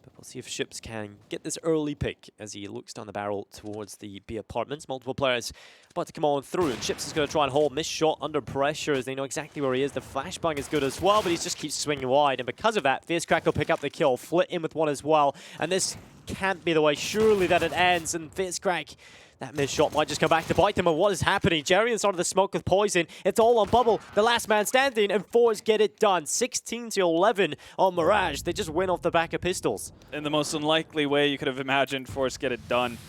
But we'll see if Ships can get this early pick as he looks down the barrel towards the B apartments. Multiple players about to come on through, and Ships is going to try and hold. Missed shot under pressure as they know exactly where he is. The flashbang is good as well, but he just keeps swinging wide. And because of that, FierceCrack will pick up the kill. Flit in with one as well. And this can't be the way, surely, that it ends. And FierceCrack, that missed shot might just come back to bite them. And what is happening? Jerry inside of the smoke with Poison. It's all on Bubble. The last man standing, and forZe get it done. 16-11 on Mirage. They just win off the back of pistols. In the most unlikely way you could have imagined, forZe get it done.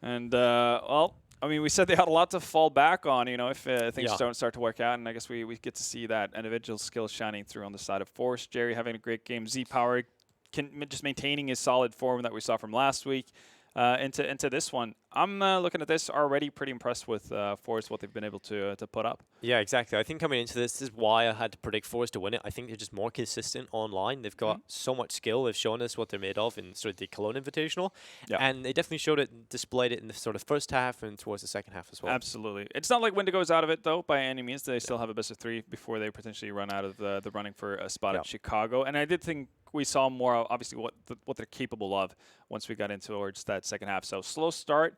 And, well, I mean, we said they had a lot to fall back on, you know, if things don't start to work out. And I guess we get to see that individual skill shining through on the side of forZe. Jerry having a great game. Z-Power just maintaining his solid form that we saw from last week into this one. I'm looking at this already pretty impressed with forZe, what they've been able to put up. Yeah, exactly. I think coming into this is why I had to predict forZe to win it. I think they're just more consistent online. They've got so much skill. They've shown us what they're made of in sort of the Cologne Invitational. Yeah. And they definitely showed it, displayed it in the sort of first half and towards the second half as well. Absolutely. It's not like Windigo's out of it, though, by any means. They still have a best of 3 before they potentially run out of the running for a spot at Chicago. And I did think we saw more, obviously, what they're capable of once we got into towards that second half. So slow start.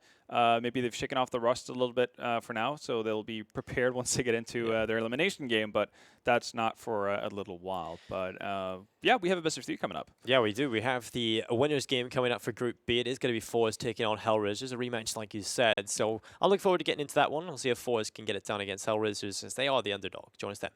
Maybe they've shaken off the rust a little bit for now, so they'll be prepared once they get into their elimination game, but that's not for a little while. But yeah, we have a best of 3 coming up. Yeah, we do. We have the winners game coming up for Group B. It is going to be forZe taking on Hellraisers, a rematch like you said. So I'll look forward to getting into that one. I'll see if forZe can get it done against Hellraisers, since they are the underdog. Join us then.